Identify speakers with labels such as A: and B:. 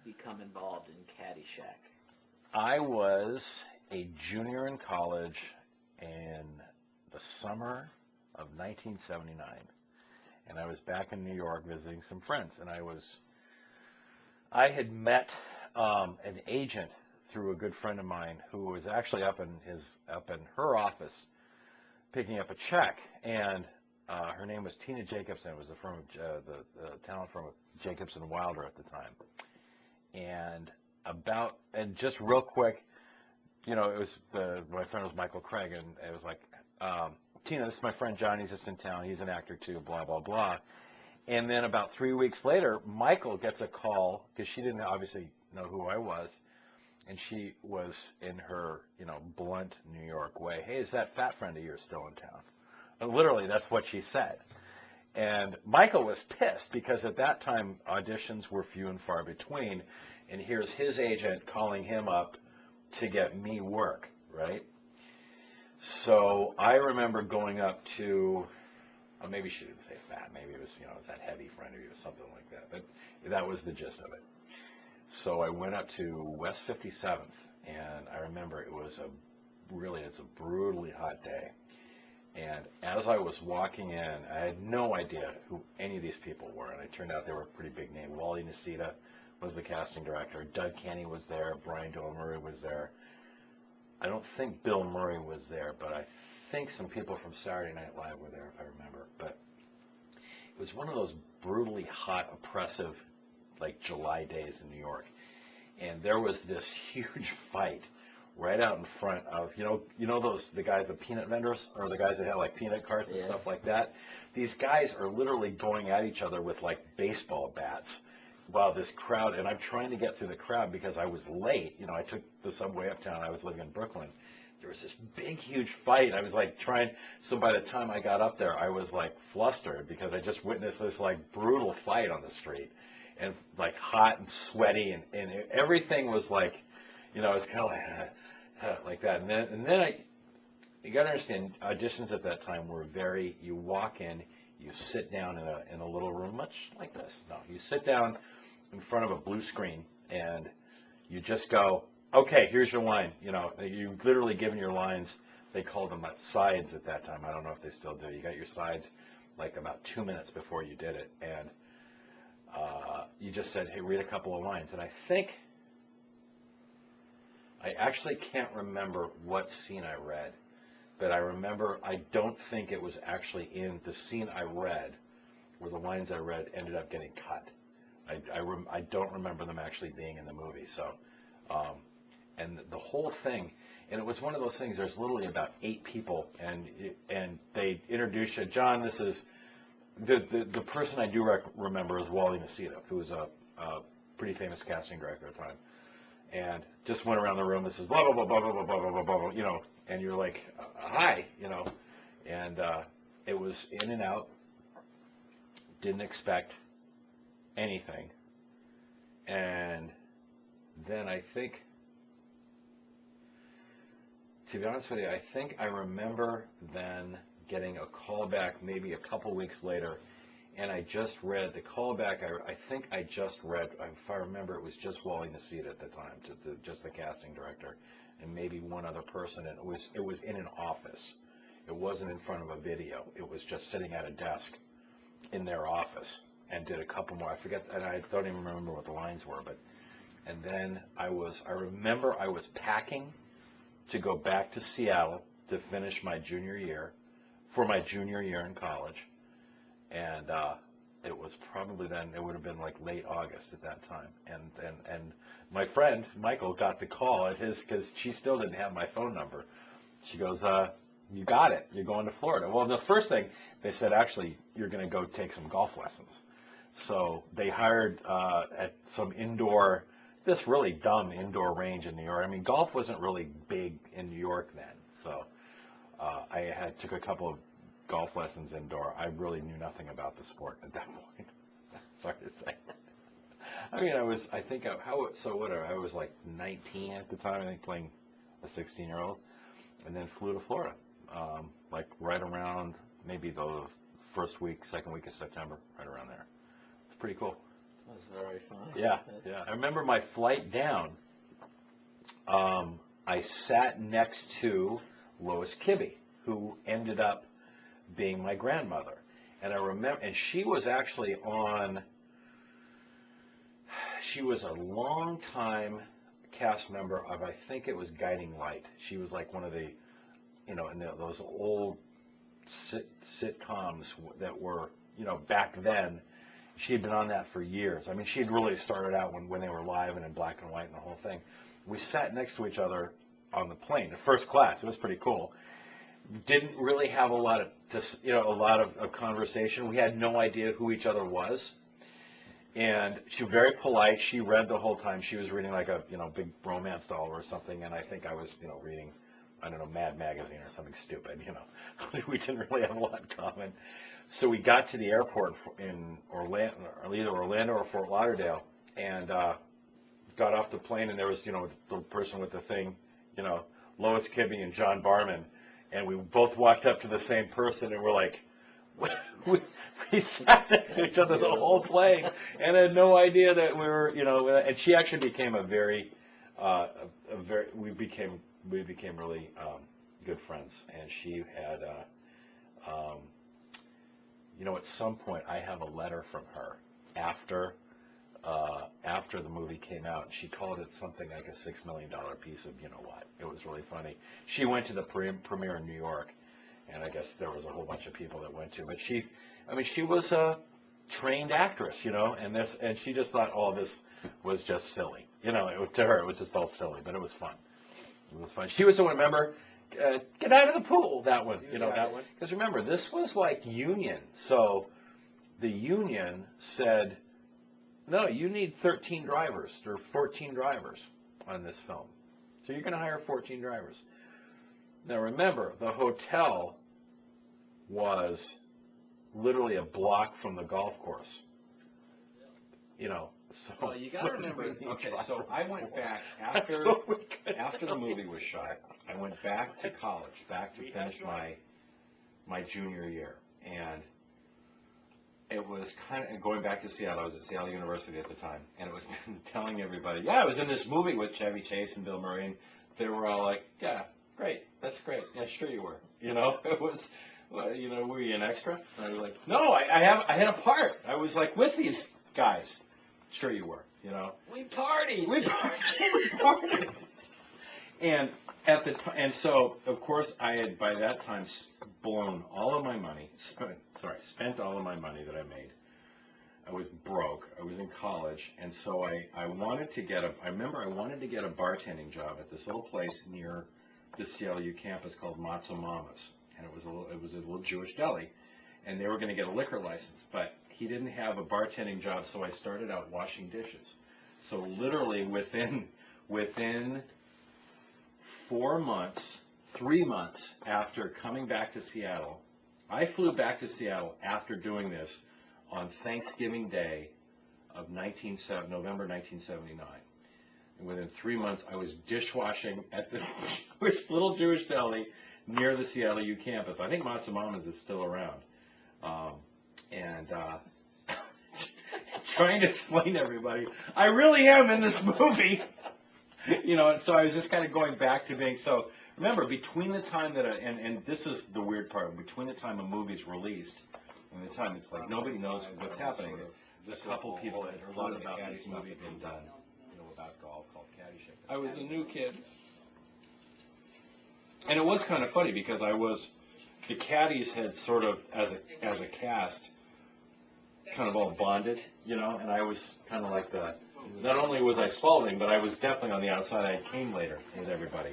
A: become involved in Caddyshack?
B: I was a junior in college in the summer of 1979, and I was back in New York visiting some friends, and I had met an agent through a good friend of mine who was actually up in her office picking up a check, and her name was Tina Jacobson. It was the firm of the talent firm of Jacobson Wilder at the time. And just real quick, it was my friend was Michael Craig, and it was like, Tina, this is my friend John. He's just in town. He's an actor too. Blah blah blah. And then about 3 weeks later, Michael gets a call because she didn't obviously know who I was, and she was in her blunt New York way. Hey, is that fat friend of yours still in town? And literally, that's what she said. And Michael was pissed because at that time auditions were few and far between, and here's his agent calling him up to get me work, right? So I remember going up to, maybe she didn't say fat, maybe it was, it was that heavy friend of yours, something like that, but that was the gist of it. So I went up to West 57th, and I remember it's a brutally hot day. And as I was walking in, I had no idea who any of these people were, and it turned out they were a pretty big name. Wally Nacita was the casting director. Doug Kenny was there. Brian Doyle Murray was there. I don't think Bill Murray was there, but I think some people from Saturday Night Live were there, if I remember. But it was one of those brutally hot, oppressive, like July days in New York. And there was this huge fight right out in front of, the guys, the peanut vendors, or the guys that have like peanut carts and stuff like that. These guys are literally going at each other with like baseball bats while this crowd, and I'm trying to get through the crowd because I was late. I took the subway uptown. I was living in Brooklyn. There was this big, huge fight. I was like so by the time I got up there, I was like flustered because I just witnessed this like brutal fight on the street, and like hot and sweaty, and everything was like, it was kind of like that. And then you got to understand, auditions at that time were you walk in, you sit down in a little room, much like this. No, you sit down in front of a blue screen, and you just go, okay, here's your line. You literally given your lines. They called them sides at that time. I don't know if they still do. You got your sides like about 2 minutes before you did it, and you just said, hey, read a couple of lines. And I actually can't remember what scene I read, but I don't think it was actually in the scene I read where the lines I read ended up getting cut. I don't remember them actually being in the movie. So, and the whole thing, and it was one of those things, there's literally about 8 people, and they introduced you, John, this is, the person I do remember is Wally Nacita, who was a pretty famous casting director at the time. And just went around the room and says, blah, blah, blah, blah, blah, blah, blah, blah, blah, and you're like, hi, and it was in and out, didn't expect anything. And then I think, to be honest with you, I think I remember then getting a call back maybe a couple weeks later, and I just read the callback. I think I just read, if I remember, it was just Wally Nacita at the time, just the casting director, and maybe one other person. And it was in an office. It wasn't in front of a video. It was just sitting at a desk in their office, and did a couple more. I forget, and I don't even remember what the lines were. And then I remember I was packing to go back to Seattle to finish my junior year, for my junior year in college. And it was probably then, it would have been like late August at that time. And my friend, Michael, got the call at his, because she still didn't have my phone number. She goes, you got it. You're going to Florida. Well, the first thing, they said, actually, you're going to go take some golf lessons. So they hired at some indoor, this really dumb indoor range in New York. I mean, golf wasn't really big in New York then. So I took a couple of golf lessons indoor. I really knew nothing about the sport at that point. Sorry to say. I mean, I was like 19 at the time, I think, playing a 16-year-old, and then flew to Florida, like right around maybe the second week of September, right around there. It's pretty cool.
A: That's very funny.
B: Yeah, yeah. I remember my flight down. I sat next to Lois Kibbe, who ended up being my grandmother. And I remember, and she was actually on. She was a long time cast member of, I think it was Guiding Light. She was like one of the, in those old sitcoms that were, back then. She had been on that for years. I mean, she had really started out when they were live and in black and white and the whole thing. We sat next to each other on the plane, the first class. It was pretty cool. Didn't really have a lot of conversation. We had no idea who each other was. And she was very polite. She read the whole time. She was reading like a, big romance novel or something. And I think I was, reading, I don't know, Mad Magazine or something stupid, We didn't really have a lot in common. So we got to the airport in Orlando, either Orlando or Fort Lauderdale, and got off the plane, and there was, the person with the thing, Lois Kibbe and John Barmon, and we both walked up to the same person, and we're like, we sat next to each other the whole plane, and had no idea that we were, and she actually became we became really good friends, and she had, at some point I have a letter from her after the movie came out. She called it something like a $6 million piece of what. It was really funny. She went to the premiere in New York, and I guess there was a whole bunch of people that went to. But she was a trained actress, and she just thought all this was just silly. To her it was just all silly, but it was fun. It was fun. She was the one, remember, get out of the pool, that one, that one. Because remember, this was like union. So the union said, no, you need 13 drivers or 14 drivers on this film. So you're going to hire 14 drivers. Now remember, the hotel was literally a block from the golf course. So.
C: Well, you got to remember. Okay, so I went back after the movie was shot. I went back to college, back to finish my junior year, and it was kind of going back to Seattle. I was at Seattle University at the time, and it was telling everybody, yeah, I was in this movie with Chevy Chase and Bill Murray, and they were all like, yeah, great, that's great, yeah, sure you were. It was, were you an extra? And I was like, no, I had a part. I was like with these guys. Sure you were.
A: We partied.
C: We partied. And at the time, and so of course I had by that time blown all of my money. Spent all of my money that I made. I was broke. I was in college, and so I wanted to get I wanted to get a bartending job at this little place near the CLU campus called Matzo Mama's, and it was a little Jewish deli, and they were going to get a liquor license, but he didn't have a bartending job, so I started out washing dishes. So literally within 3 months after coming back to Seattle, I flew back to Seattle after doing this on Thanksgiving Day of November 1979. And within 3 months, I was dishwashing at this little Jewish deli near the CLU campus. I think Matzo Mama's is still around. And trying to explain to everybody, I really am in this movie. And so I was just kind of going back to being, so remember, between the time that and this is the weird part, between the time a movie's released and the time it's like nobody knows what's happening. A couple people had heard about this movie being done, about golf called Caddyshack. I was a new kid. And it was kind of funny because the caddies had sort of, as a cast, kind of all bonded, and I was kind of like not only was I Spaulding, but I was definitely on the outside. I came later with everybody.